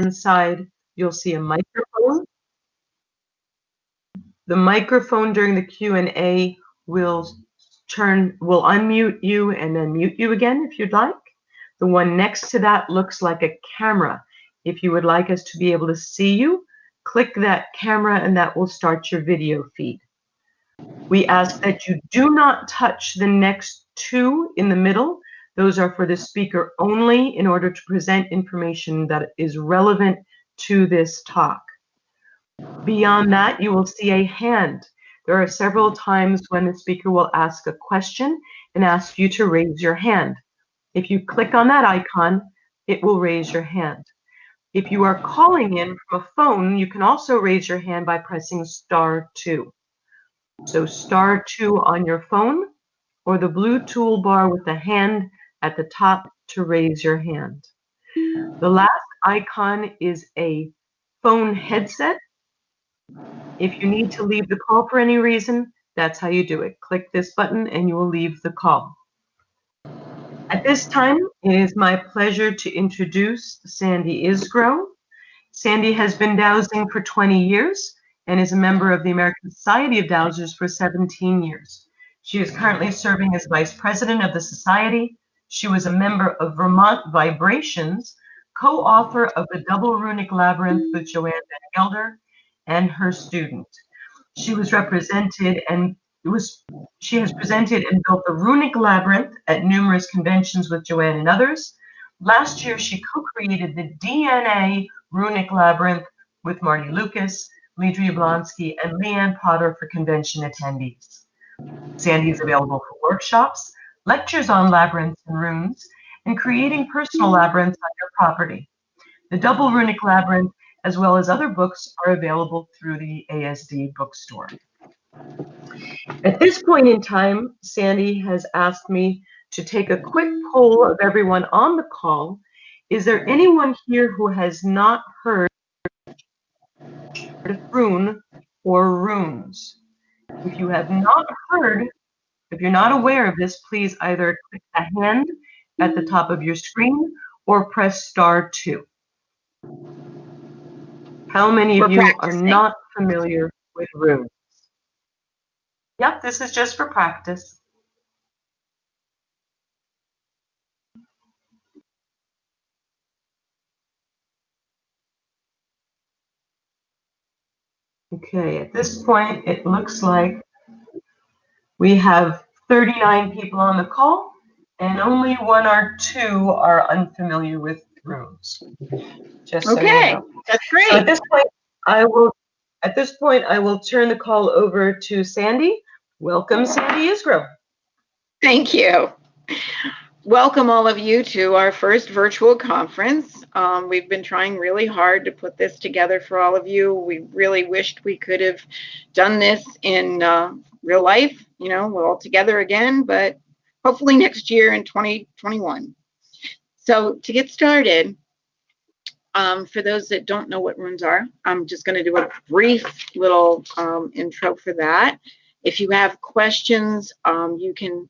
side, you'll see a microphone. The microphone during the Q&A will unmute you and then mute you again if you'd like. The one next to that looks like a camera. If you would like us to be able to see you, click that camera and that will start your video feed. We ask that you do not touch the next two in the middle. Those are for the speaker only in order to present information that is relevant to this talk. Beyond that, you will see a hand. There are several times when the speaker will ask a question and ask you to raise your hand. If you click on that icon, it will raise your hand. If you are calling in from a phone, you can also raise your hand by pressing *2. So *2 on your phone or the blue toolbar with the hand at the top to raise your hand. The last icon is a phone headset. If you need to leave the call for any reason, that's how you do it. Click this button and you will leave the call. At this time, it is my pleasure to introduce Sandi Isgro. Sandi has been dowsing for 20 years and is a member of the American Society of Dowsers for 17 years. She is currently serving as Vice President of the Society. She was a member of Vermont Vibrations, co-author of the Double Runic Labyrinth with Joanne Van Gelder, and her student. She has presented and built the Runic Labyrinth at numerous conventions with Joanne and others. Last year, she co-created the DNA Runic Labyrinth with Marty Lucas, Lee Blonsky, and Leanne Potter for convention attendees. Sandi is available for workshops, lectures on labyrinths and runes, and creating personal labyrinths on your property. The Double Runic Labyrinth, as well as other books, are available through the ASD bookstore. At this point in time, Sandi has asked me to take a quick poll of everyone on the call. Is there anyone here who has not heard of rune or runes? If you have not heard, if you're not aware of this, please either click the hand at the top of your screen or press *2. How many of you are not familiar with runes? Yep, this is just for practice. Okay, at this point, it looks like we have 39 people on the call, and only 1 or 2 are unfamiliar with runes. Just so you know. That's great. So at this point, I will turn the call over to Sandi. Welcome, Sandi Isgro. Thank you. Welcome all of you to our first virtual conference. We've been trying really hard to put this together for all of you. We really wished we could have done this in real life, we're all together again, but hopefully next year in 2021. So to get started, for those that don't know what runes are, I'm just going to do a brief little intro for that. If you have questions, you can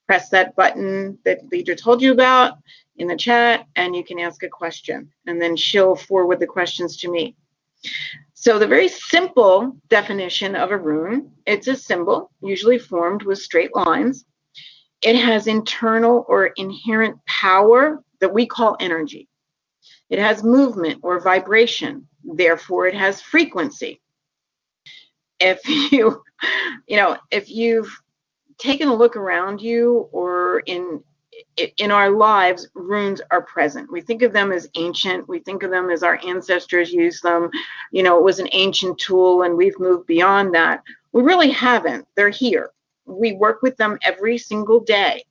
press that button that Leidra told you about in the chat, and you can ask a question, and then she'll forward the questions to me. So the very simple definition of a rune, it's a symbol, usually formed with straight lines. It has internal or inherent power that we call energy. It has movement or vibration, therefore it has frequency. If you've taken a look around you or in our lives, runes are present. We think of them as ancient. We think of them as our ancestors used them. It was an ancient tool and we've moved beyond that. We really haven't. They're here. We work with them every single day.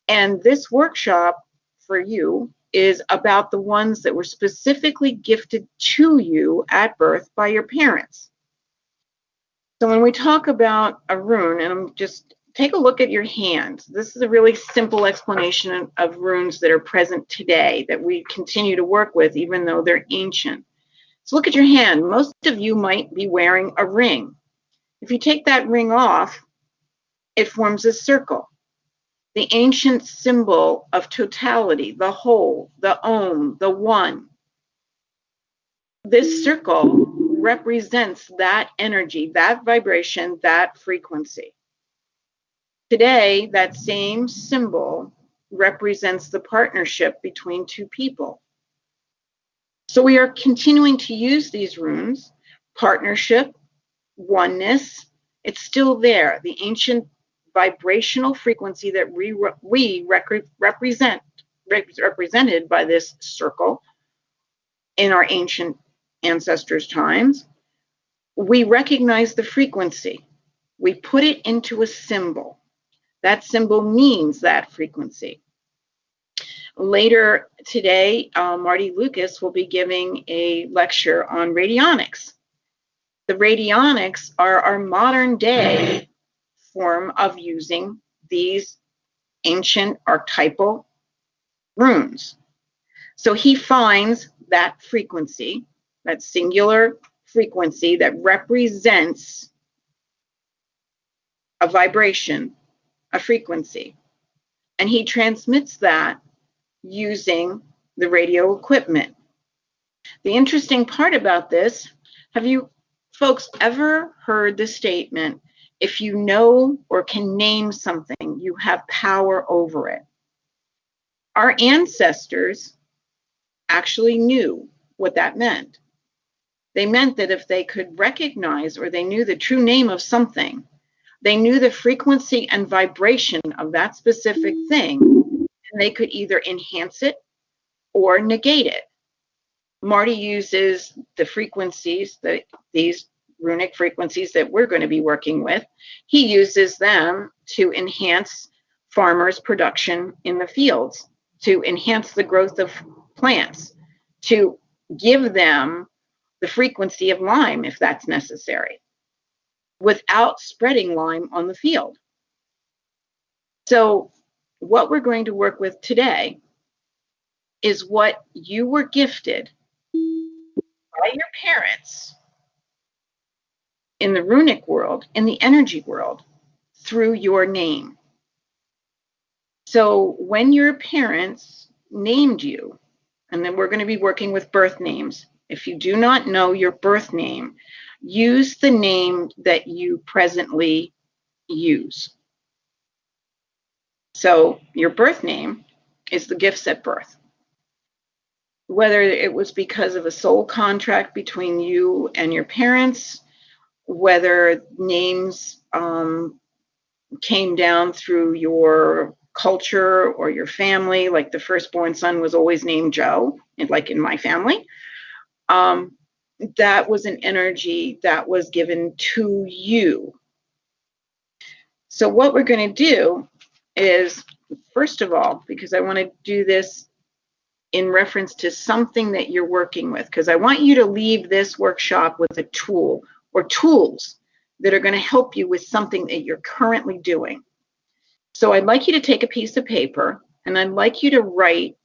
And this workshop for you is about the ones that were specifically gifted to you at birth by your parents. So when we talk about a rune, and I'm just take a look at your hand. This is a really simple explanation of runes that are present today that we continue to work with, even though they're ancient. So look at your hand. Most of you might be wearing a ring. If you take that ring off, it forms a circle. The ancient symbol of totality, the whole, the Om, the one. This circle represents that energy, that vibration, that frequency. Today, that same symbol represents the partnership between two people. So we are continuing to use these runes, partnership, oneness. It's still there. The ancient vibrational frequency that represented by this circle in our ancient ancestors' times. We recognize the frequency. We put it into a symbol. That symbol means that frequency. Later today, Marty Lucas will be giving a lecture on radionics. The radionics are our modern day form of using these ancient archetypal runes. So he finds that frequency, that singular frequency that represents a vibration, a frequency, and he transmits that using the radio equipment. The interesting part about this, have you folks ever heard the statement, if you know or can name something, you have power over it? Our ancestors actually knew what that meant. They meant that if they could recognize or they knew the true name of something, they knew the frequency and vibration of that specific thing, and they could either enhance it or negate it. Marty uses the frequencies, these runic frequencies that we're going to be working with. He uses them to enhance farmers' production in the fields, to enhance the growth of plants, to give them the frequency of Lyme if that's necessary, without spreading Lyme on the field. So what we're going to work with today is what you were gifted by your parents in the runic world, in the energy world, through your name. So when your parents named you, and then we're going to be working with birth names. If you do not know your birth name, use the name that you presently use. So your birth name is the gifts at birth. Whether it was because of a soul contract between you and your parents, whether names came down through your culture or your family, like the firstborn son was always named Joe, like in my family. That was an energy that was given to you. So what we're going to do is, first of all, because I want to do this in reference to something that you're working with, because I want you to leave this workshop with a tool or tools that are going to help you with something that you're currently doing. So I'd like you to take a piece of paper and I'd like you to write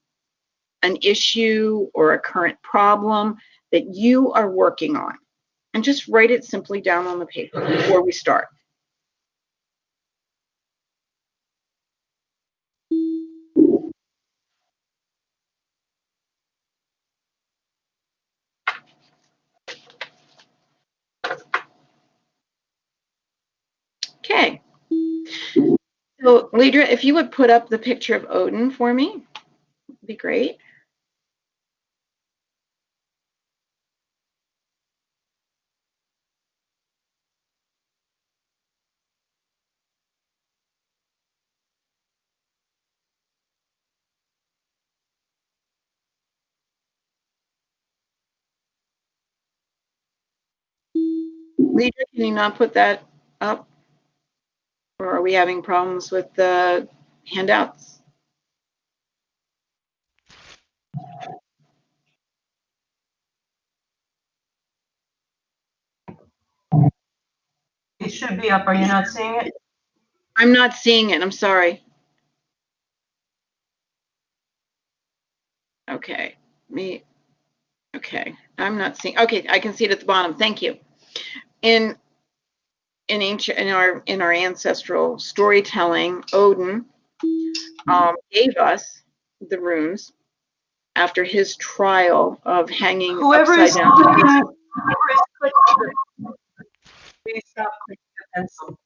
an issue or a current problem that you are working on, and just write it simply down on the paper before we start. Okay. So, Ledra, if you would put up the picture of Odin for me, it'd be great. Ledra, can you not put that up? Or are we having problems with the handouts? It should be up. Are you not seeing it? I'm not seeing it. I'm sorry. Okay. Okay. I'm not seeing. Okay, I can see it at the bottom. Thank you. In our ancestral storytelling, Odin gave us the runes after his trial of hanging Whoever upside is down. clicking, please stop clicking the pencil.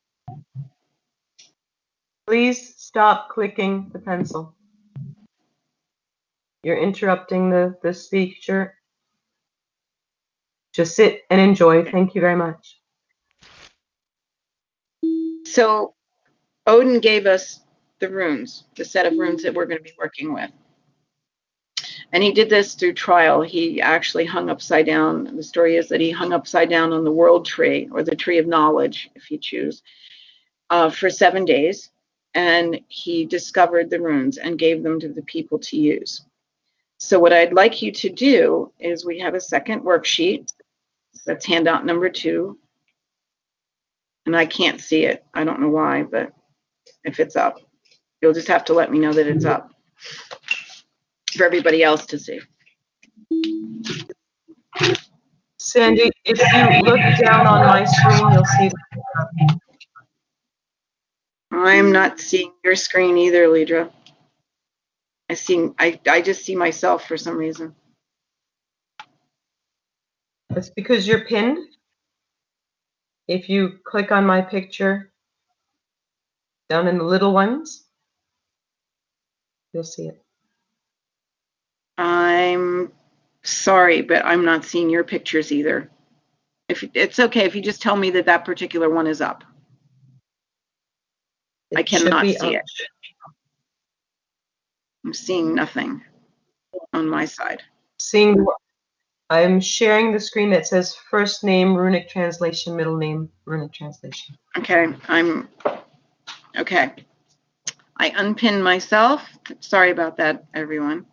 Please stop clicking the pencil. You're interrupting the speaker. Just sit and enjoy. Thank you very much. So Odin gave us the runes, the set of runes that we're going to be working with. And he did this through trial. He actually hung upside down. The story is that he hung upside down on the world tree, or the tree of knowledge, if you choose, for 7 days. And he discovered the runes and gave them to the people to use. So what I'd like you to do is, we have a second worksheet. That's handout number 2. And I can't see it. I don't know why, but if it's up, you'll just have to let me know that it's up for everybody else to see. Sandy, if you look down on my screen, you'll see. I'm not seeing your screen either, Lidra. I just see myself for some reason. It's because you're pinned. If you click on my picture down in the little ones, you'll see it. I'm sorry, but I'm not seeing your pictures either. If it's okay if you just tell me that that particular one is up. I cannot see it. I'm seeing nothing on my side. I'm sharing the screen that says first name, runic translation, middle name, runic translation. Okay, okay. I unpinned myself. Sorry about that, everyone.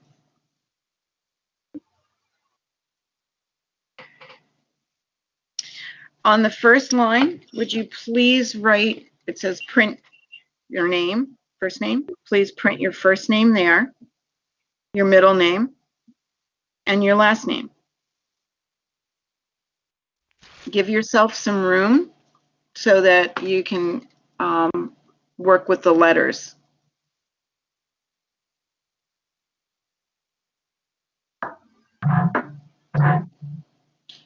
On the first line, would you please write, it says print your name, first name. Please print your first name there, your middle name, and your last name. Give yourself some room so that you can work with the letters.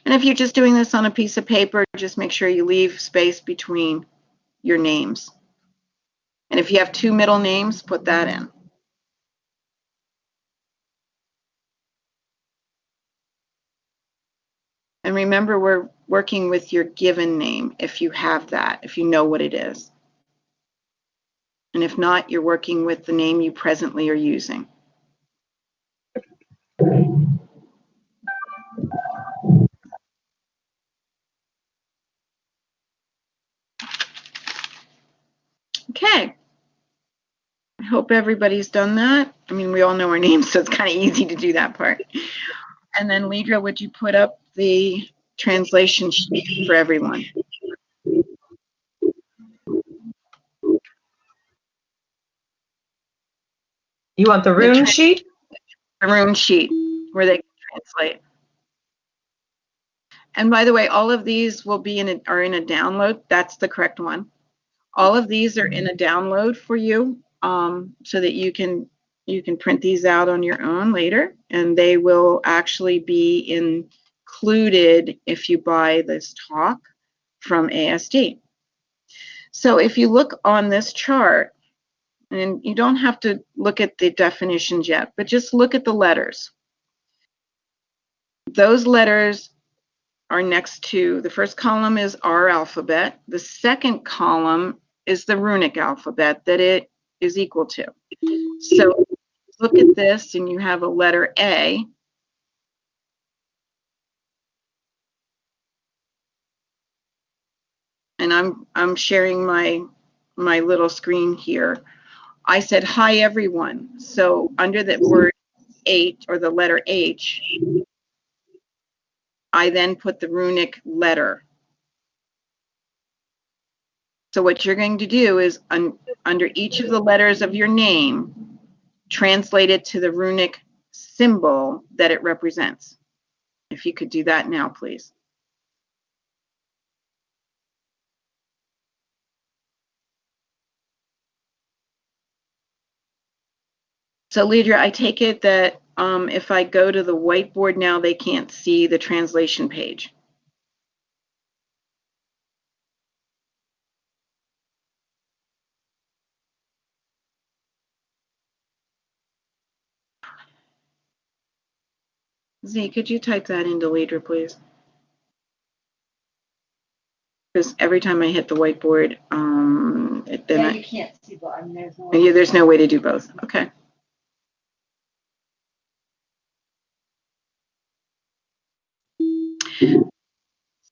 And if you're just doing this on a piece of paper, just make sure you leave space between your names. And if you have 2 middle names, put that in. And remember, we're working with your given name, if you have that, if you know what it is. And if not, you're working with the name you presently are using. Okay. I hope everybody's done that. I mean, we all know our names, so it's kind of easy to do that part. And then, Lidra, would you put up the translation sheet for everyone? You want the rune sheet? The rune sheet, where they can translate. And by the way, all of these will be are in a download. That's the correct one. All of these are in a download for you, so that you can print these out on your own later, and they will actually be included if you buy this talk from ASD. So if you look on this chart, and you don't have to look at the definitions yet, but just look at the letters. Those letters are next to, the first column is our alphabet. The second column is the runic alphabet that it is equal to. So look at this, and you have a letter A. And I'm sharing my little screen here. I said, hi, everyone. So under the word 8, or the letter H, I then put the runic letter. So what you're going to do is, under each of the letters of your name, translate it to the runic symbol that it represents. If you could do that now, please. So, Lidra, I take it that if I go to the whiteboard now, they can't see the translation page. Z, could you type that into Leader, please? Because every time I hit the whiteboard, then you can't see both. I mean, there's no way to do both. Okay.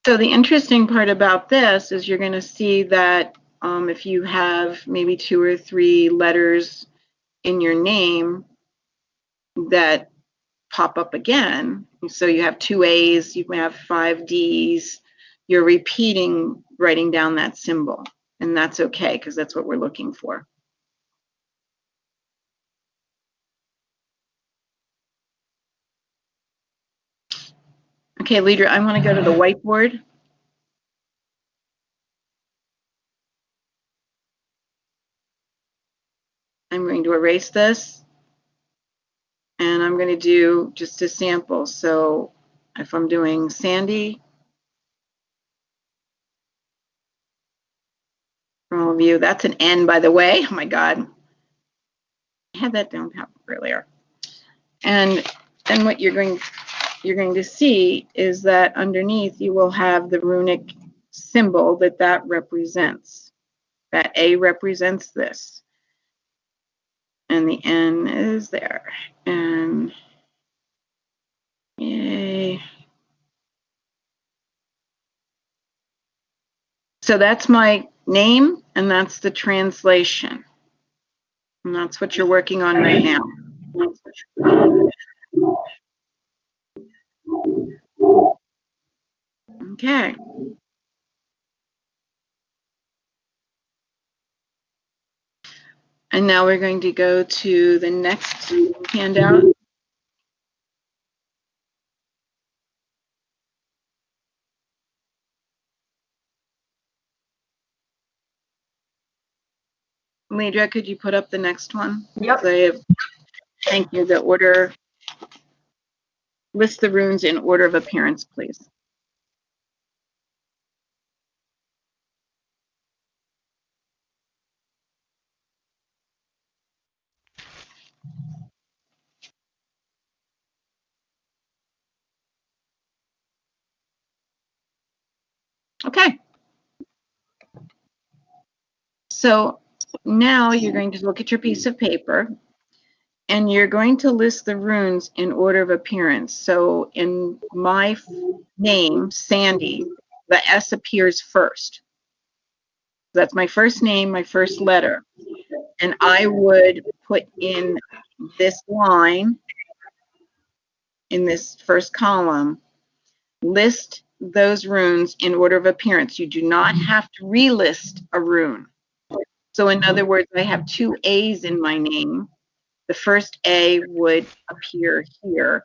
So the interesting part about this is you're going to see that if you have maybe 2 or 3 letters in your name that pop up again, so you have 2 A's, you may have 5 D's, you're repeating writing down that symbol, and that's okay because that's what we're looking for. Okay, Leader, I want to go to the whiteboard. I'm going to erase this, and I'm going to do just a sample. So if I'm doing Sandi, for all of you, that's an N, by the way. Oh my God, I had that down earlier. And then what you're going to see is that underneath you will have the runic symbol that represents. That A represents this, and the N is there, and yay. So that's my name, and that's the translation. And that's what you're working on right now. Okay. And now we're going to go to the next handout. Leandra, could you put up the next one? Yep. Thank you. The order, list the runes in order of appearance, please. Okay. So now you're going to look at your piece of paper, and you're going to list the runes in order of appearance. So in my name, Sandi, the S appears first. That's my first name, my first letter. And I would put in this line, in this first column, list those runes in order of appearance. You do not have to relist a rune. So in other words, I have 2 A's in my name. The first A would appear here.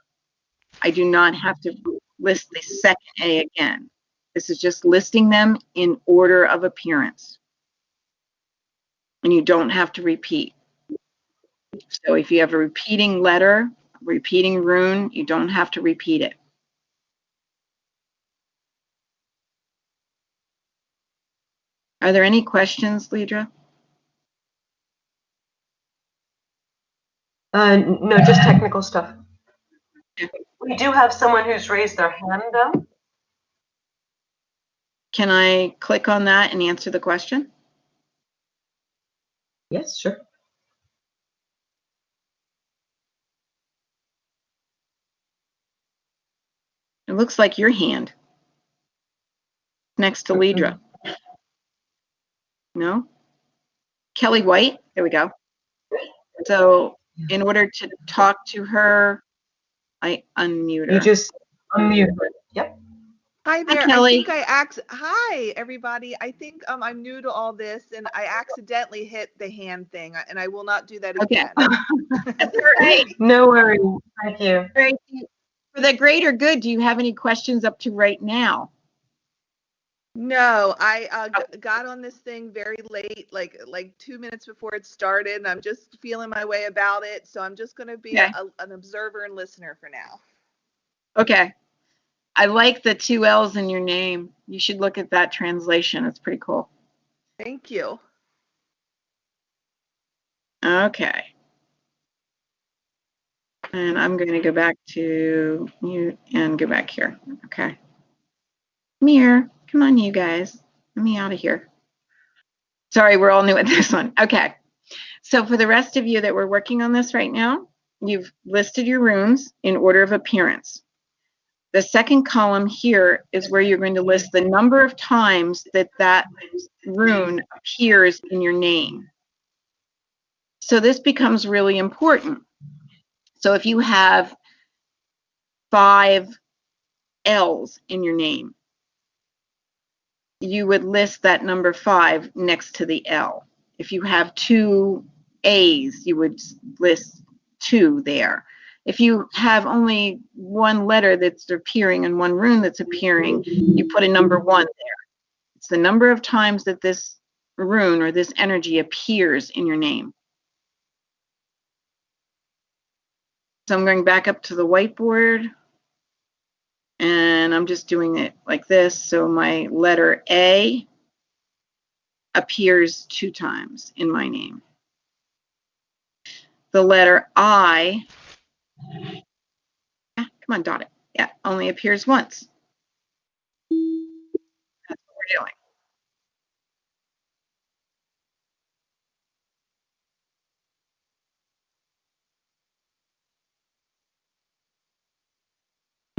I do not have to list the second A again. This is just listing them in order of appearance. And you don't have to repeat. So if you have a repeating letter, repeating rune, you don't have to repeat it. Are there any questions, Leandra? No, just technical stuff. We do have someone who's raised their hand, though. Can I click on that and answer the question? Yes, sure. It looks like your hand next to Leandra. No? Kelly White? There we go. So in order to talk to her, I unmute her. You just unmute her. Yep. Hi there. Hi, Kelly. Hi, everybody. I think I'm new to all this, and I accidentally hit the hand thing, and I will not do that again. That's all right. No worries. Thank you. All right. For the greater good, do you have any questions up to right now? No, I got on this thing very late, like 2 minutes before it started, and I'm just feeling my way about it. So I'm just going to be Okay. an observer and listener for now. Okay. I like the 2 L's in your name. You should look at that translation. It's pretty cool. Thank you. Okay. And I'm going to go back to mute and go back here. Okay. Come here. Come on, you guys. Let me out of here. Sorry, we're all new at this one. Okay. So for the rest of you that were working on this right now, you've listed your runes in order of appearance. The second column here is where you're going to list the number of times that that rune appears in your name. So this becomes really important. So if you have 5 L's in your name, you would list that number 5 next to the L. If you have 2 A's, you would list 2 there. If you have only one letter that's appearing and one rune that's appearing, you put a number 1 there. It's the number of times that this rune or this energy appears in your name. So I'm going back up to the whiteboard, and I'm just doing it like this. So my letter A appears 2 times in my name. The letter I, come on, dot it. Yeah, only appears once. That's what we're doing.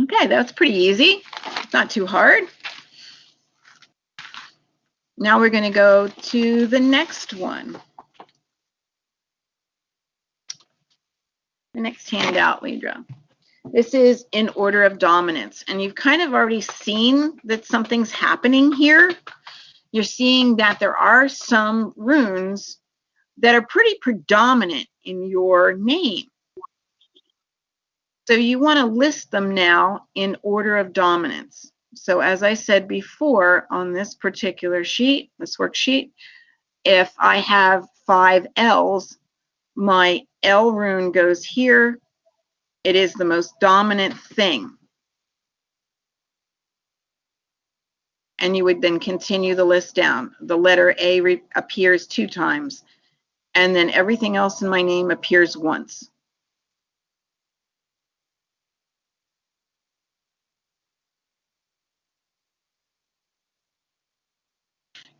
Okay, that's pretty easy. It's not too hard. Now we're going to go to the next one. The next handout, Lidra. This is in order of dominance, and you've kind of already seen that something's happening here. You're seeing that there are some runes that are pretty predominant in your name. So you want to list them now in order of dominance. So as I said before, on this particular sheet, this worksheet, if I have 5 L's, my L rune goes here. It is the most dominant thing. And you would then continue the list down. The letter A appears 2 times, and then everything else in my name appears once.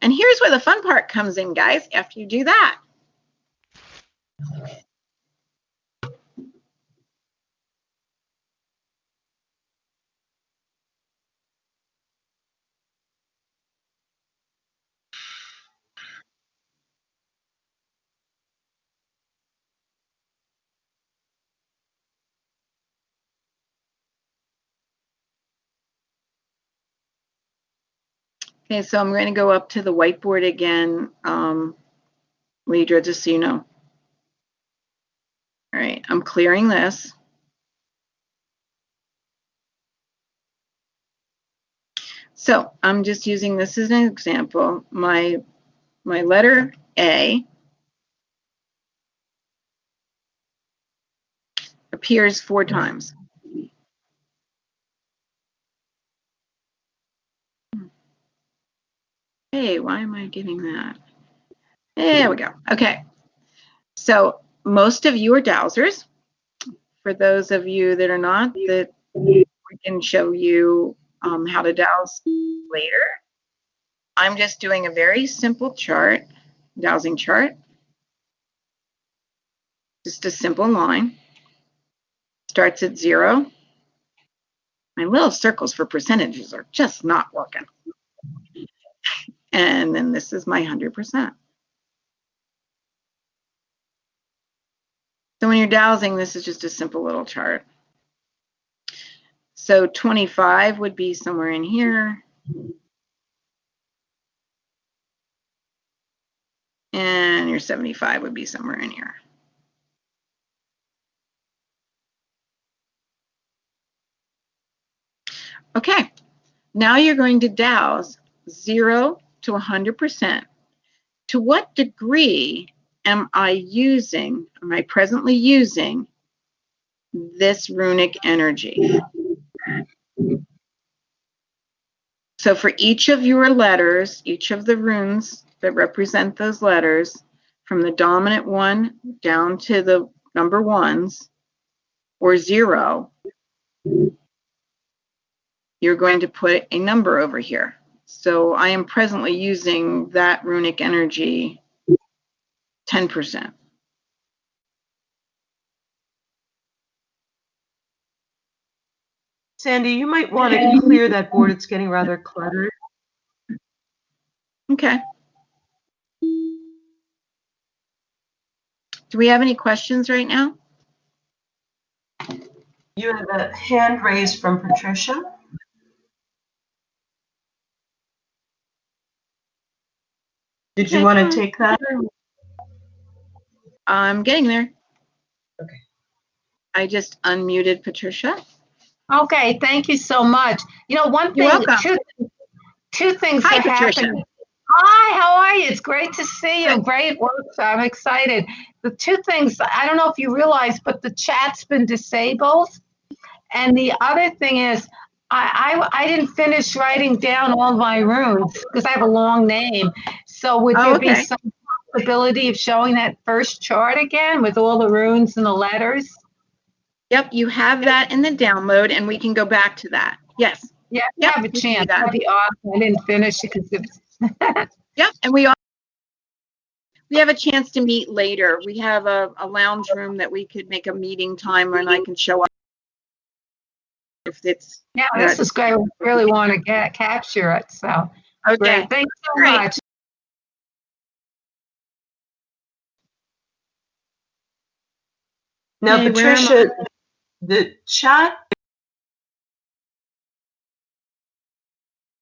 And here's where the fun part comes in, guys, after you do that. Okay, so I'm going to go up to the whiteboard again, Lidra, just so you know. All right, I'm clearing this. So I'm just using this as an example. My letter A appears 4 times. Hey, why am I getting that? There we go. Okay. So most of you are dowsers. For those of you that are not, that we can show you how to dowse later. I'm just doing a very simple chart, dowsing chart. Just a simple line. Starts at 0. My little circles for percentages are just not working. And then this is my 100%. So when you're dowsing, this is just a simple little chart. So 25 would be somewhere in here. And your 75 would be somewhere in here. Okay, now you're going to dowse 0 to 100%, to what degree am I presently using this runic energy? So for each of your letters, each of the runes that represent those letters, from the dominant one down to the number ones, or 0, you're going to put a number over here. So I am presently using that runic energy 10%. Sandy, you might want to clear that board. It's getting rather cluttered. Okay. Do we have any questions right now? You have a hand raised from Patricia. Did you want to take that? I'm getting there. Okay. I just unmuted Patricia. Okay, thank you so much. You know, one You're thing, welcome. two things Hi, that Patricia. happened. Hi, how are you? It's great to see you. Great work. So I'm excited. The two things, I don't know if you realize, but the chat's been disabled. And the other thing is, I didn't finish writing down all my runes because I have a long name. So would there be some possibility of showing that first chart again with all the runes and the letters? Yep, you have that in the download, and we can go back to that. Yes. Yeah, Yep, have a we can do chance. that. That'd be awesome. I didn't finish it because it's. Yep, and we have a chance to meet later. We have a lounge room that we could make a meeting time, and I can show up if it's. Yeah, this is great. We really want to capture it. So Okay. great. Thanks so much. Now, Okay, Patricia, the chat,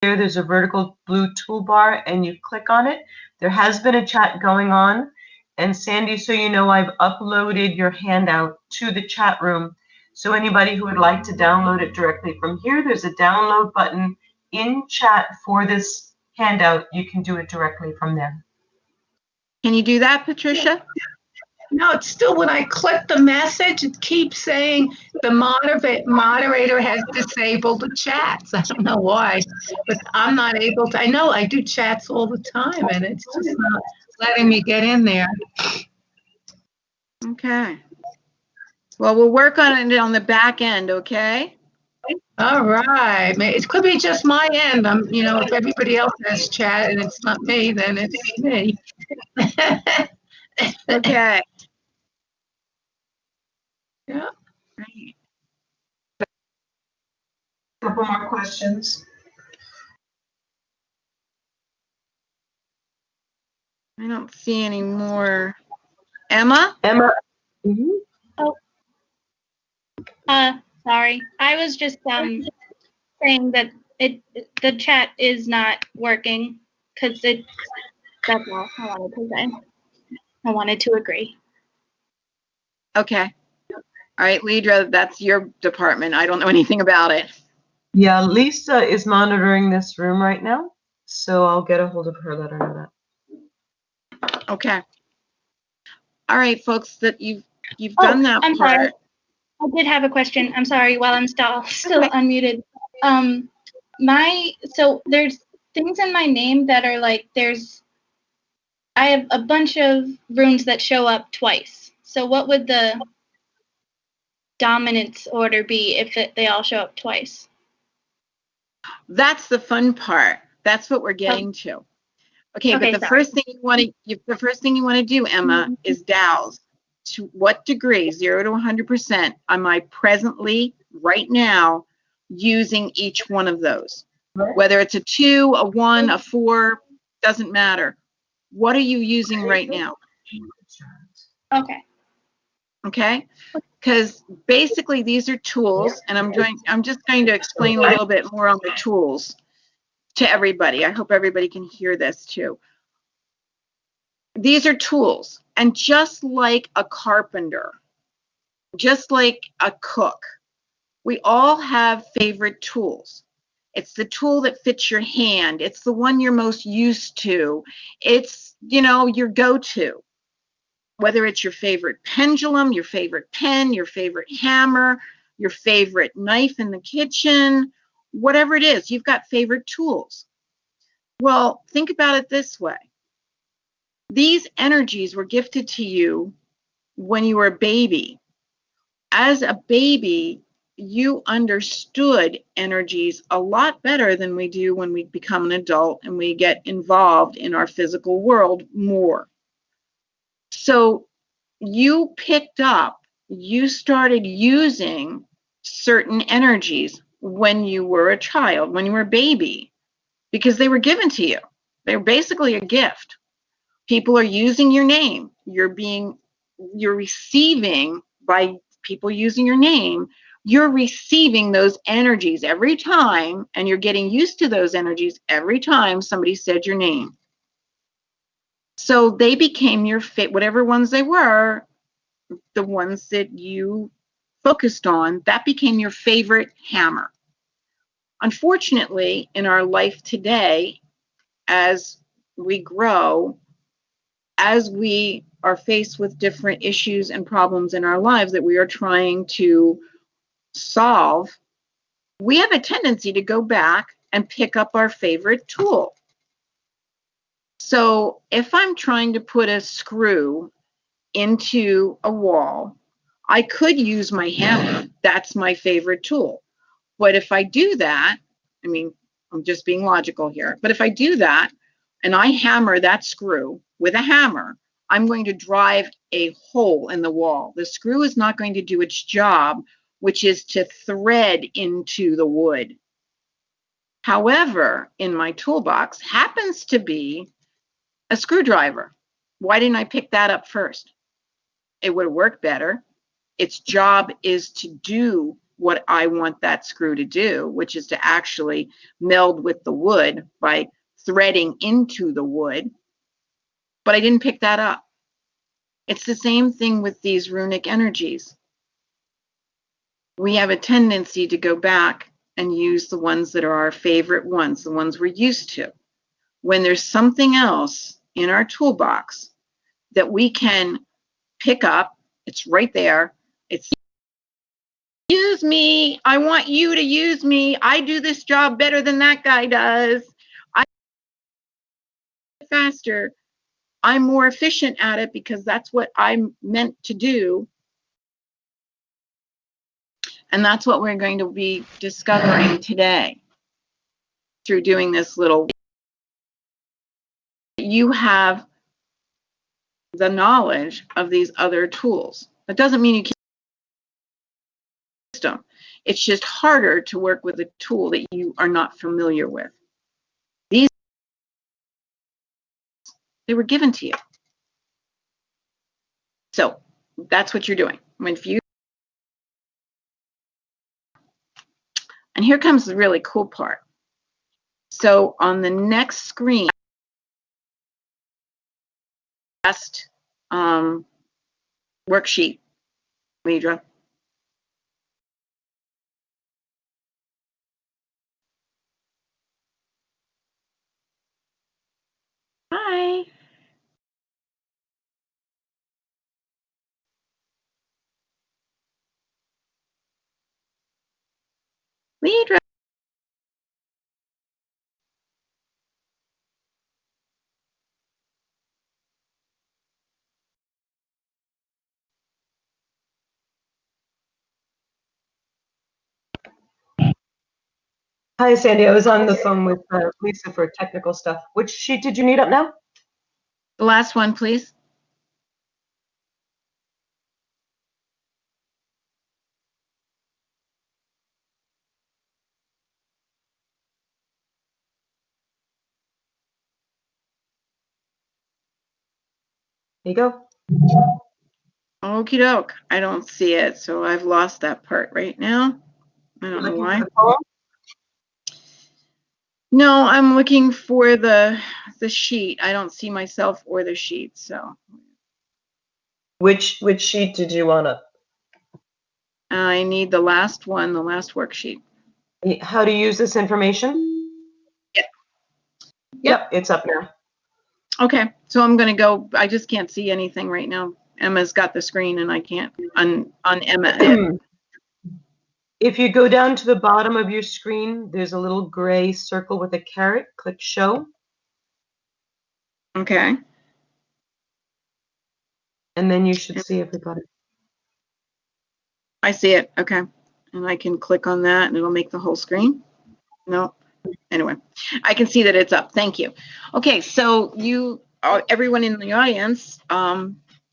there's a vertical blue toolbar and you click on it. There has been a chat going on. And Sandy, so you know, I've uploaded your handout to the chat room. So anybody who would like to download it directly from here, there's a download button in chat for this handout. You can do it directly from there. Can you do that, Patricia? No, it's still when I click the message, it keeps saying the moderator has disabled the chats. I don't know why, but I'm not able to. I know I do chats all the time, and it's just not letting me get in there. Okay. Well, we'll work on it on the back end, okay? All right. It could be just my end. If everybody else has chat and it's not me, then it's me. Okay. Yeah. Right. Couple more questions. I don't see any more. Emma? Emma. Mm-hmm. Oh, sorry. I was just saying that the chat is not working because that's all I wanted to say. I wanted to agree. Okay. All right, Lidra, that's your department. I don't know anything about it. Yeah, Lisa is monitoring this room right now, so I'll get a hold of her, let her know that. Okay. All right, folks, that you've done that I'm part. sorry. I did have a question. I'm sorry. While I'm still unmuted. So there's things in my name that are like I have a bunch of runes that show up twice. So what would the dominance order be if they all show up twice? That's the fun part. That's what we're getting to. Okay, but the first thing you want to do, Emma, is douse. To what degree, 0 to 100%, am I presently, right now, using each one of those? Whether it's a 2, a 1, a 4, doesn't matter. What are you using right now? Okay. Okay? Because basically these are tools, and I'm just going to explain a little bit more on the tools to everybody. I hope everybody can hear this too. These are tools, and just like a carpenter, just like a cook, we all have favorite tools. It's the tool that fits your hand. It's the one you're most used to. It's, you know, your go-to. Whether it's your favorite pendulum, your favorite pen, your favorite hammer, your favorite knife in the kitchen, whatever it is, you've got favorite tools. Well, think about it this way. These energies were gifted to you when you were a baby. As a baby, you understood energies a lot better than we do when we become an adult and we get involved in our physical world more. So you picked up, you started using certain energies when you were a child, when you were a baby, because they were given to you. They're basically a gift. People are using your name. You're receiving by people using your name. You're receiving those energies every time, and you're getting used to those energies every time somebody said your name. So they became your whatever ones they were, the ones that you focused on, that became your favorite hammer. Unfortunately, in our life today, as we grow, as we are faced with different issues and problems in our lives that we are trying to solve, we have a tendency to go back and pick up our favorite tool. So if I'm trying to put a screw into a wall, I could use my hammer. That's my favorite tool. But if I do that, I mean, I'm just being logical here, but if I do that and I hammer that screw with a hammer, I'm going to drive a hole in the wall. The screw is not going to do its job, which is to thread into the wood. However, in my toolbox happens to be a screwdriver. Why didn't I pick that up first? It would have worked better. Its job is to do what I want that screw to do, which is to actually meld with the wood by threading into the wood. But I didn't pick that up. It's the same thing with these runic energies. We have a tendency to go back and use the ones that are our favorite ones, the ones we're used to. When there's something else in our toolbox that we can pick up, it's right there. It's use me. I want you to use me. I do this job better than that guy does. I faster. I'm more efficient at it because that's what I'm meant to do. And that's what we're going to be discovering today through doing this little. You have the knowledge of these other tools. That doesn't mean you can't use them. It's just harder to work with a tool that you are not familiar with. These, they were given to you. So that's what you're doing. If you, and here comes the really cool part. So on the next screen, last worksheet, Midra. Hi. Midra. Hi, Sandy. I was on the phone with Lisa for technical stuff. Which sheet did you need up now? The last one, please. There you go. Okie doke. I don't see it, so I've lost that part right now. I don't know why. No, I'm looking for the sheet. I don't see myself or the sheet, so. Which sheet did you want up? I need the last one, the last worksheet. How to use this information? Yep. Yep, it's up now. Okay, so I'm going to go. I just can't see anything right now. Emma's got the screen and I can't on Emma. If you go down to the bottom of your screen, there's a little gray circle with a caret. Click show. Okay. And then you should see everybody. I see it. Okay. And I can click on that and it'll make the whole screen. No. Anyway, I can see that it's up. Thank you. Okay, so everyone in the audience,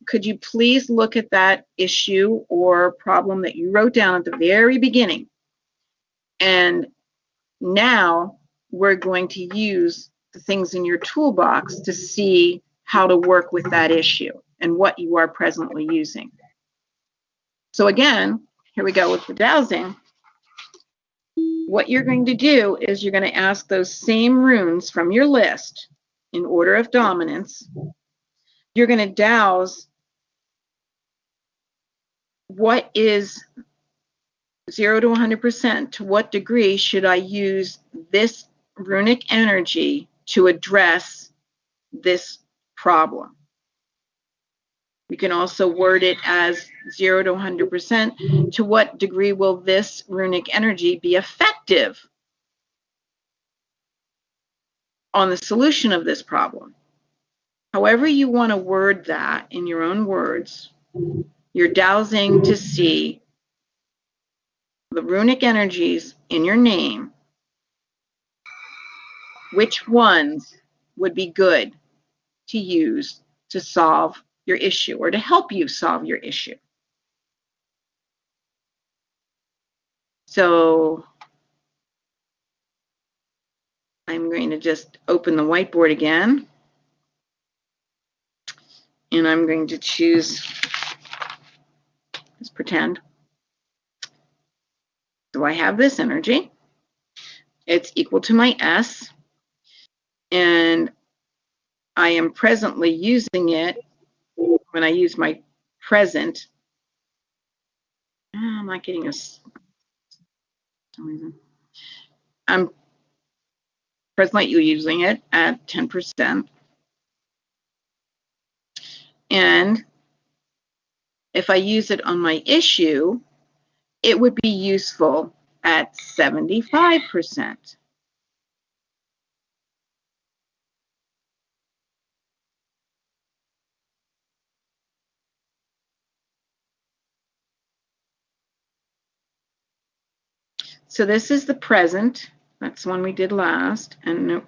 could you please look at that issue or problem that you wrote down at the very beginning? And now we're going to use the things in your toolbox to see how to work with that issue and what you are presently using. So again, here we go with the dowsing. What you're going to do is you're going to ask those same runes from your list in order of dominance. You're going to douse what is 0 to 100%. To what degree should I use this runic energy to address this problem? You can also word it as 0 to 100%. To what degree will this runic energy be effective on the solution of this problem? However you want to word that in your own words, you're dowsing to see the runic energies in your name, which ones would be good to use to solve your issue or to help you solve your issue. So I'm going to just open the whiteboard again. And I'm going to choose, let's pretend. So I have this energy. It's equal to my S. And I am presently using it when I use my present. I'm not getting a, for some reason. I'm presently using it at 10%. And if I use it on my issue, it would be useful at 75%. So this is the present. That's the one we did last. And no,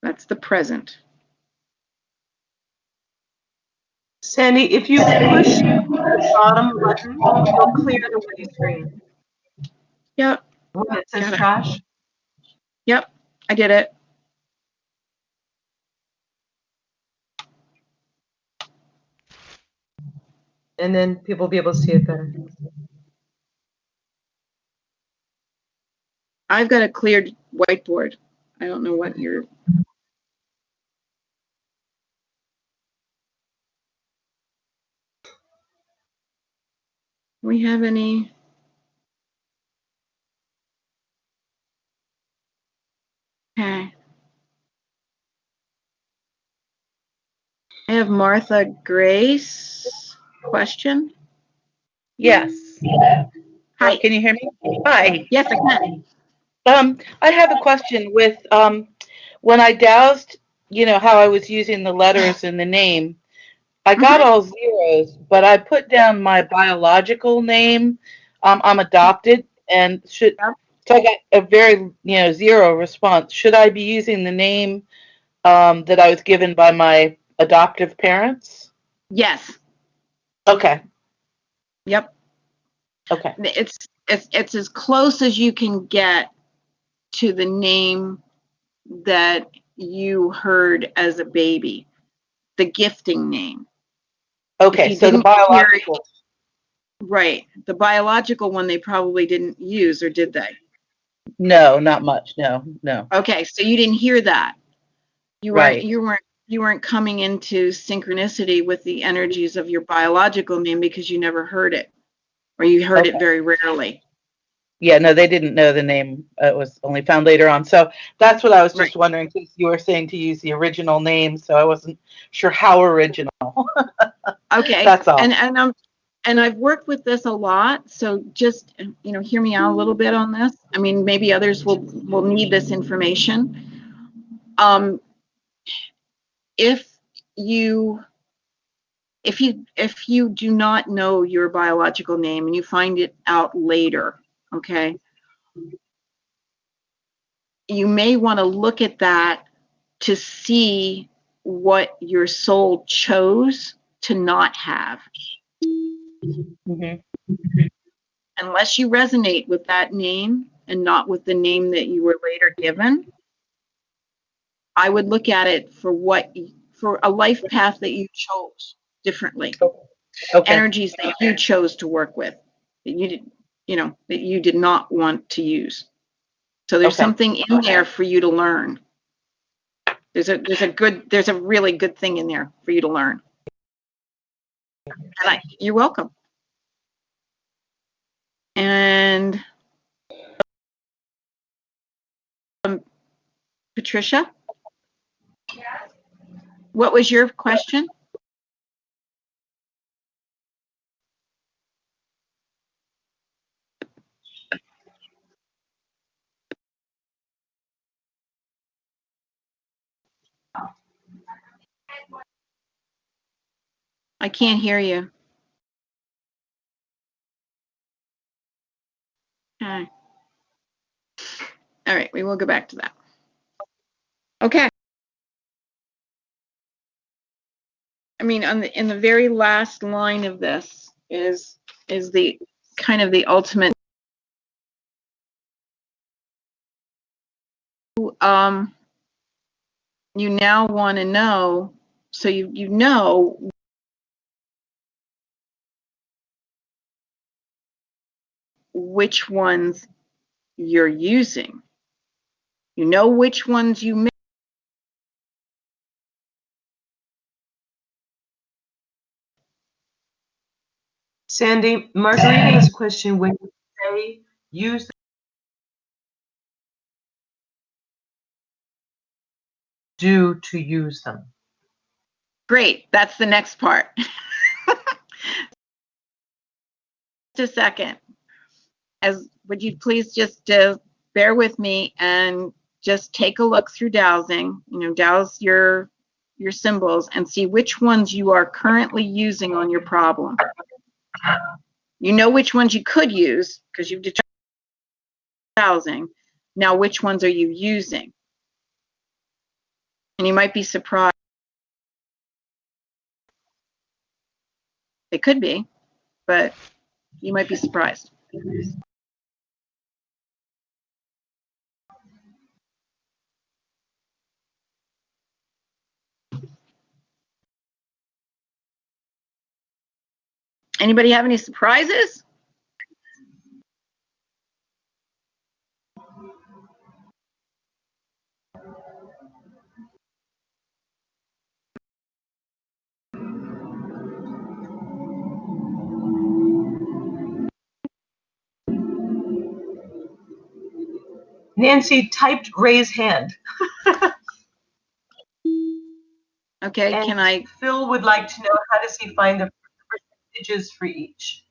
that's the present. Sandy, if you push the bottom button, you'll clear the wave screen. Yep. One that says trash. Yep, I did it. And then people will be able to see it better. I've got a cleared whiteboard. I don't know what you're. Do we have any? Okay. I have Martha Grace question. Yes. Hi. Can you hear me? Hi. Yes, I can. I have a question with when I doused, you know, how I was using the letters in the name. I got all zeros, but I put down my biological name. I'm adopted, and so I got a very, zero response. Should I be using the name that I was given by my adoptive parents? Yes. Okay. Yep. Okay. It's as close as you can get to the name that you heard as a baby, the gifting name. Okay, so the biological. Right. The biological one they probably didn't use, or did they? No, not much. No. Okay, so you didn't hear that. You Right. weren't coming into synchronicity with the energies of your biological name because you never heard it, or you heard it very rarely. Yeah, no, they didn't know the name. It was only found later on. So that's what I was Right. just wondering, because you were saying to use the original name, so I wasn't sure how original. Okay. That's all. And I've worked with this a lot, so just, you know, hear me out a little bit on this. I mean, maybe others will need this information. If you do not know your biological name and you find it out later, okay, you may want to look at that to see what your soul chose to not have. Hmm. Unless you resonate with that name and not with the name that you were later given, I would look at it for a life path that you chose differently, Okay. energies that you chose to work with, that you did, you know, that you did not want to use. So there's Okay. something in there for you to learn. There's a really good thing in there for you to learn. And you're welcome. And Patricia, what was your question? I can't hear you. Okay. All right, we will go back to that. Okay. I mean, in the very last line of this is the kind of the ultimate. You now want to know, so you know which ones you're using. You know which ones you miss. Sandy, Margarita's question, when you say use do to use them. Great, that's the next part. Just a second. Would you please just bear with me and just take a look through dowsing, you know, douse your symbols and see which ones you are currently using on your problem. You know which ones you could use because you've determined dowsing. Now, which ones are you using? And you might be surprised. It could be, but you might be surprised. Anybody have any surprises? Nancy typed raise hand. Okay, and Phil would like to know, how does he find the percentages for each?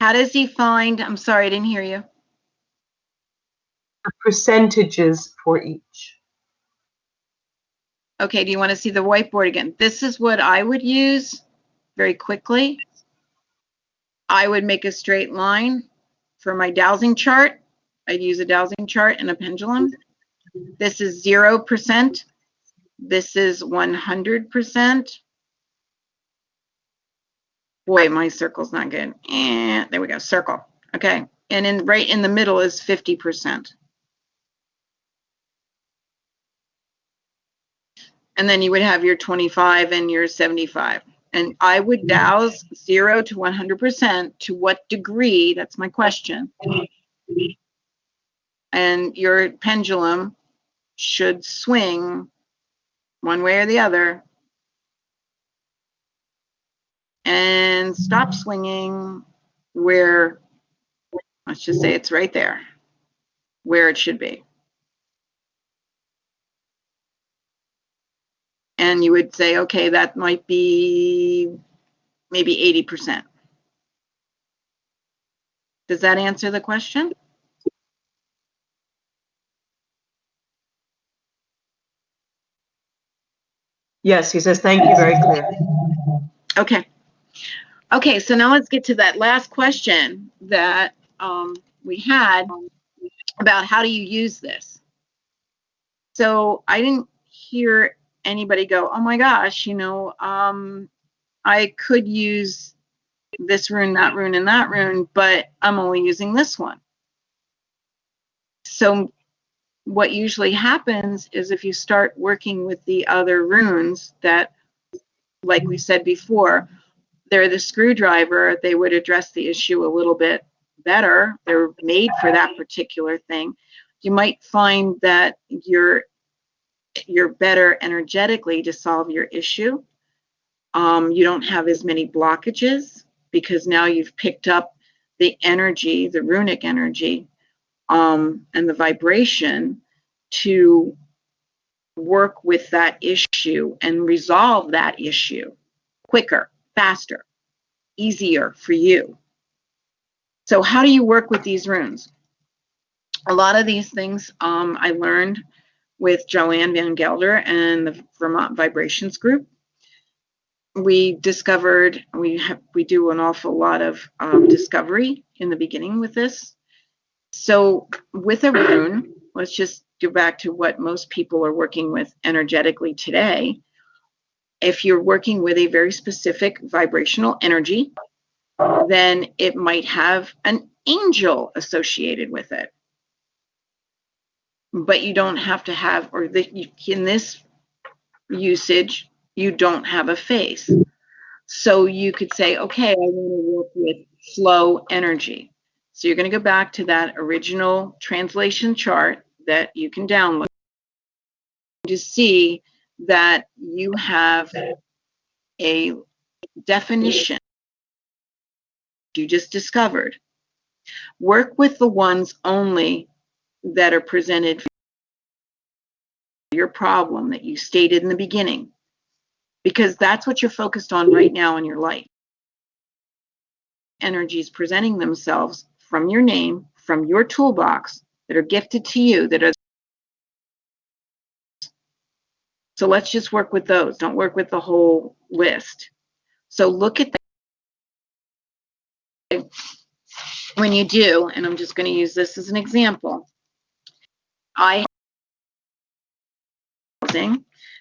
How does he find, I'm sorry, I didn't hear you. The percentages for each. Okay, do you want to see the whiteboard again? This is what I would use very quickly. I would make a straight line for my dowsing chart. I'd use a dowsing chart and a pendulum. This is 0%. This is 100%. Boy, my circle's not good. And there we go, circle. Okay, and right in the middle is 50%. And then you would have your 25 and your 75. And I would douse 0 to 100%. To what degree? That's my question. And your pendulum should swing one way or the other and stop swinging where Let's just say it's right there where it should be. And you would say, okay, that might be maybe 80%. Does that answer the question? Yes, he says, thank you, very clear. Okay. Okay, so now let's get to that last question that we had about how do you use this. So I didn't hear anybody go, oh my gosh, you know, I could use this rune, and that rune, but I'm only using this one. So what usually happens is if you start working with the other runes that, like we said before, they're the screwdriver, they would address the issue a little bit better. They're made for that particular thing. You might find that you're better energetically to solve your issue. You don't have as many blockages because now you've picked up the energy, the runic energy, and the vibration to work with that issue and resolve that issue quicker, faster, easier for you. So how do you work with these runes? A lot of these things I learned with Joanne Van Gelder and the Vermont Vibrations Group. We discovered, we do an awful lot of discovery in the beginning with this. So with a rune, let's just go back to what most people are working with energetically today. If you're working with a very specific vibrational energy, then it might have an angel associated with it. But you don't have to have, or in this usage, you don't have a face. So you could say, okay, I want to work with flow energy. So you're going to go back to that original translation chart that you can download to see that you have a definition you just discovered. Work with the ones only that are presented for your problem that you stated in the beginning, because that's what you're focused on right now in your life. Energies presenting themselves from your name, from your toolbox, that are gifted to you, that are. So let's just work with those. Don't work with the whole list. So look at that. When you do, and I'm just going to use this as an example,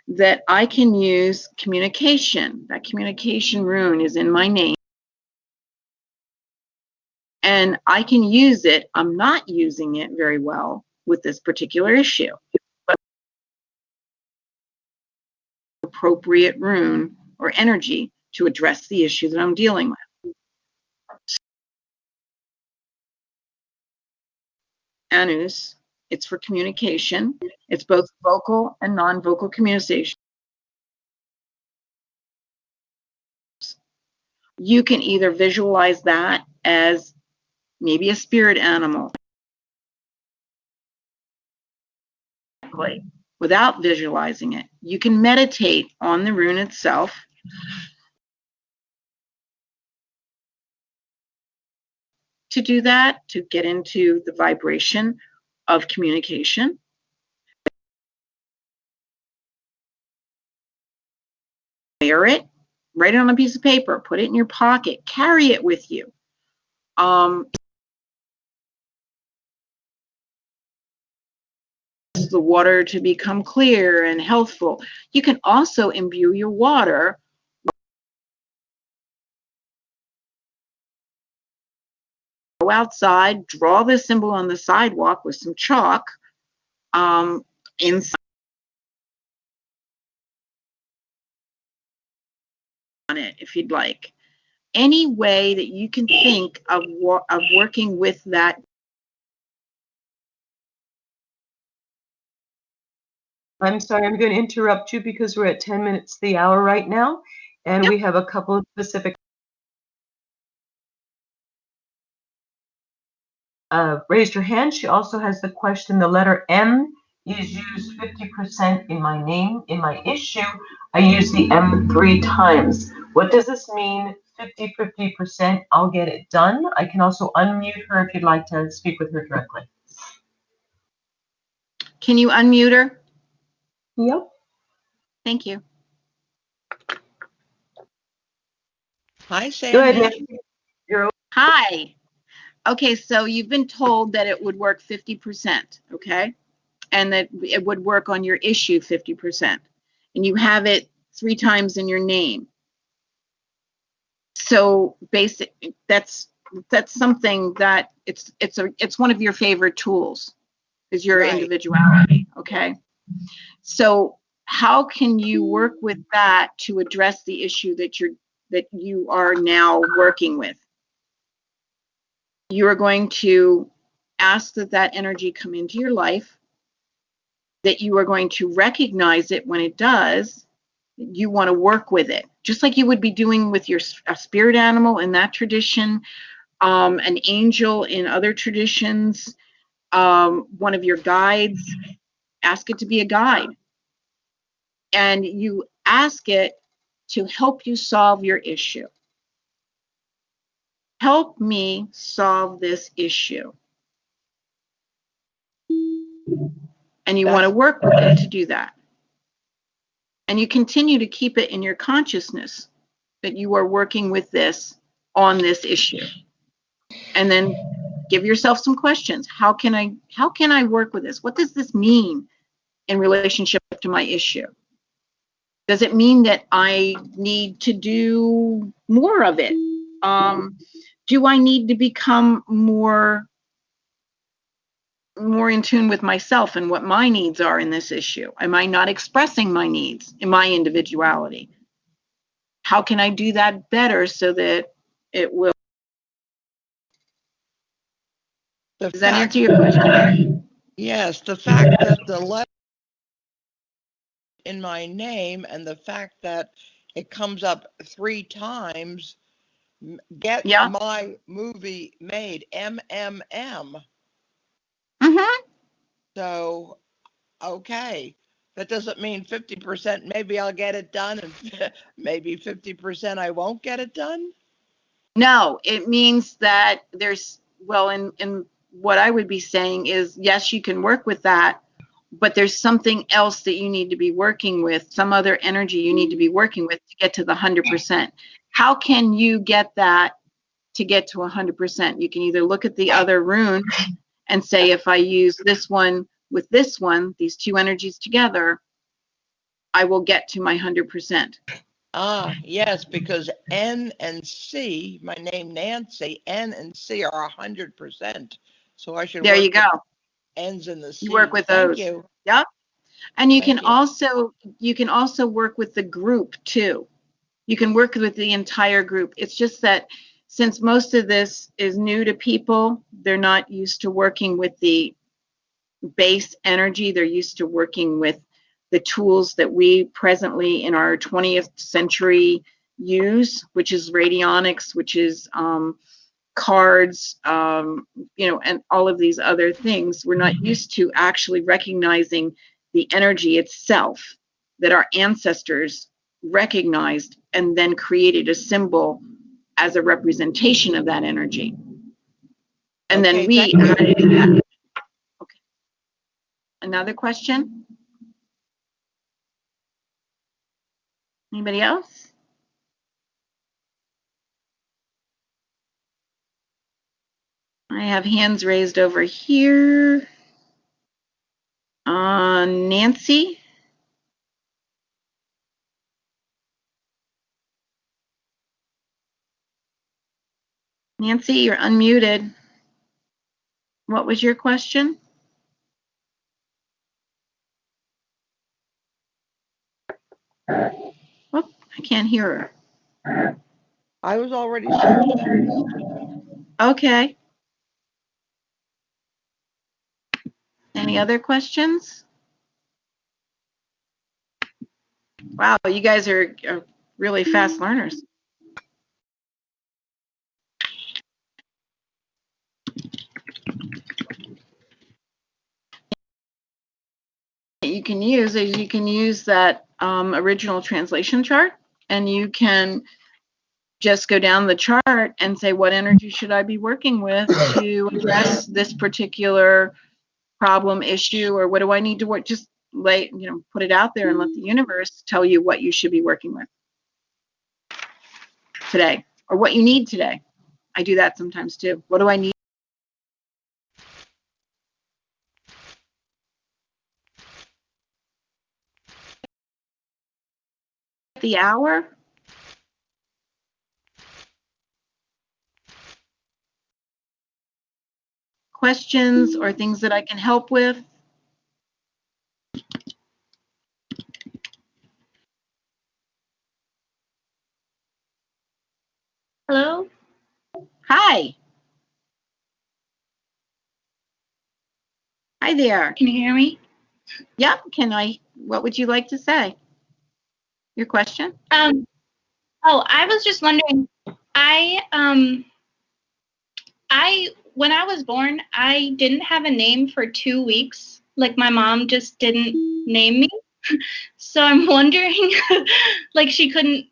that I can use communication. That communication rune is in my name. And I can use it. I'm not using it very well with this particular issue. But appropriate rune or energy to address the issue that I'm dealing with. Anus, it's for communication. It's both vocal and non-vocal communication. You can either visualize that as maybe a spirit animal without visualizing it. You can meditate on the rune itself. To do that, to get into the vibration of communication. Wear it, write it on a piece of paper, put it in your pocket, carry it with you. The water to become clear and healthful. You can also imbue your water go outside, draw the symbol on the sidewalk with some chalk inside on it if you'd like. Any way that you can think of working with that. I'm sorry, I'm going to interrupt you because we're at 10 minutes to the hour right now, and Yep. we have a couple of specific raised her hand. She also has the question, the letter M is used 50% in my name. In my issue, I use the M 3 times. What does this mean, 50-50%? I'll get it done. I can also unmute her if you'd like to speak with her directly. Can you unmute her? Yep. Thank you. Hi, Go ahead, Sandy. Nancy. You're Hi. Okay, so you've been told that it would work 50%, okay? And that it would work on your issue 50%. And you have it 3 times in your name. So that's something that it's one of your favorite tools is your Right. individuality, okay? So how can you work with that to address the issue that you are now working with? You are going to ask that energy come into your life, that you are going to recognize it when it does. You want to work with it, just like you would be doing with your spirit animal in that tradition, an angel in other traditions, one of your guides. Ask it to be a guide. And you ask it to help you solve your issue. Help me solve this issue. And you want to work with it to do that. And you continue to keep it in your consciousness that you are working with this on this issue. And then give yourself some questions. How can I work with this? What does this mean in relationship to my issue? Does it mean that I need to do more of it? Do I need to become more in tune with myself and what my needs are in this issue? Am I not expressing my needs in my individuality? How can I do that better so that it will? Does that answer your question? Yes, the fact that the letter in my name and the fact that it comes up 3 times, get my movie made, MMM. Mm-hmm. So, okay. That doesn't mean 50%, maybe I'll get it done, and maybe 50% I won't get it done? No, it means that there's, well, in what I would be saying is, yes, you can work with that, but there's something else that you need to be working with, some other energy you need to be working with to get to the 100%. How can you get that to get to 100%? You can either look at the other runes and say, if I use this one with this one, these two energies together, I will get to my 100%. Ah, yes, because N and C, my name Nancy, N and C are 100%. So I should there work you go. N's and the C. You work with Thank those. you. Yep. And you Thank can also work with the group too. You can work with the entire group. It's just that since most of this is new to people, they're not used to working with the base energy. They're used to working with the tools that we presently in our 20th century use, which is radionics, which is cards, and all of these other things. We're not used to actually recognizing the energy itself that our ancestors recognized and then created a symbol as a representation of that energy. And then we added that. Okay. Another question? Anybody else? I have hands raised over here. Nancy? Nancy, you're unmuted. What was your question? Oh, I can't hear her. I was already speaking. Okay. Any other questions? Wow, you guys are really fast learners. you can use is you can use that original translation chart, and you can just go down the chart and say, what energy should I be working with to address this particular problem, issue, or what do I need to work? Just put it out there and let the universe tell you what you should be working with today, or what you need today. I do that sometimes too. What do I need? The hour? Questions or things that I can help with? Hello? Hi. Hi there. Can you hear me? Yep. What would you like to say? Your question? I was just wondering, when I was born, I didn't have a name for 2 weeks. Like my mom just didn't name me. So I'm wondering, like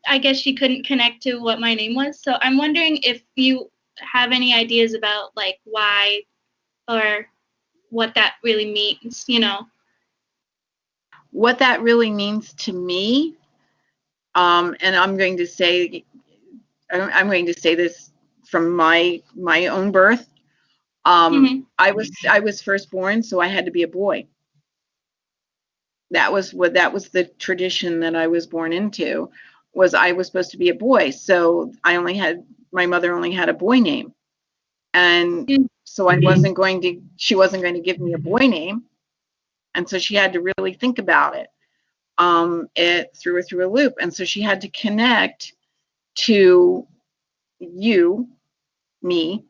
I guess she couldn't connect to what my name was. So I'm wondering if you have any ideas about like why or what that really means, What that really means to me, and I'm going to say this from my own birth. I was firstborn, so I had to be a boy. That was the tradition that I was born into, was I was supposed to be a boy. So my mother only had a boy name. And so she wasn't going to give me a boy name. And so she had to really think about it. It threw her through a loop. And so she had to connect to you, me,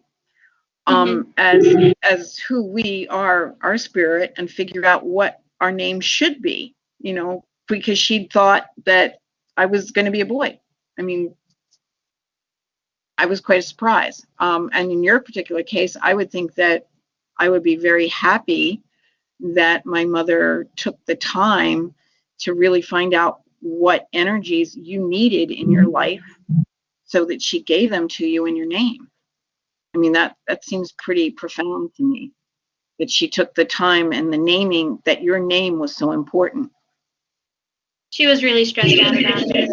as who we are, our spirit, and figure out what our name should be, because she thought that I was going to be a boy. I mean, I was quite a surprise. And in your particular case, I would think that I would be very happy that my mother took the time to really find out what energies you needed in your life so that she gave them to you in your name. I mean, that seems pretty profound to me, that she took the time and the naming, that your name was so important. She was really stressed out about it.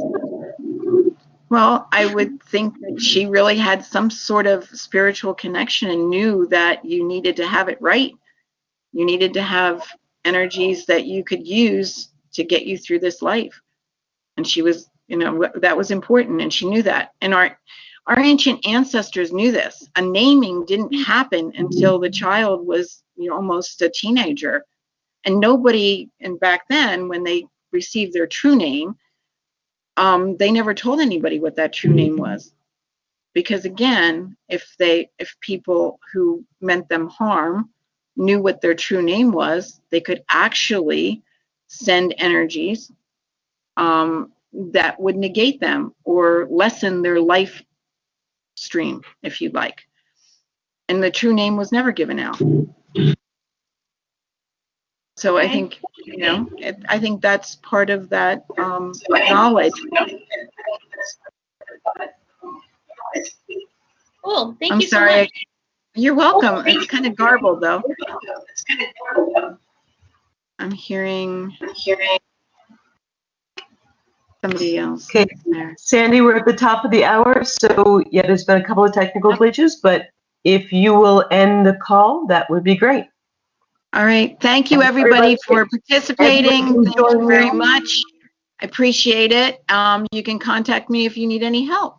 Well, I would think that she really had some sort of spiritual connection and knew that you needed to have it right. You needed to have energies that you could use to get you through this life. And she was, that was important, and she knew that. And our ancient ancestors knew this. A naming didn't happen until the child was, almost a teenager. And nobody, and back then, when they received their true name, they never told anybody what that true name was. Because again, if people who meant them harm knew what their true name was, they could actually send energies that would negate them or lessen their life stream, if you'd like. And the true name was never given out. So I think, I think that's part of that knowledge. Cool. Thank I'm you sorry. so much. You're welcome. It's kind of garbled, though. I'm hearing somebody else. Okay, there. Sandy, we're at the top of the hour, so yeah, there's been a couple of technical glitches, but if you will end the call, that would be great. All right. Thank you, everybody, for participating. Thank you very much. I appreciate it. You can contact me if you need any help.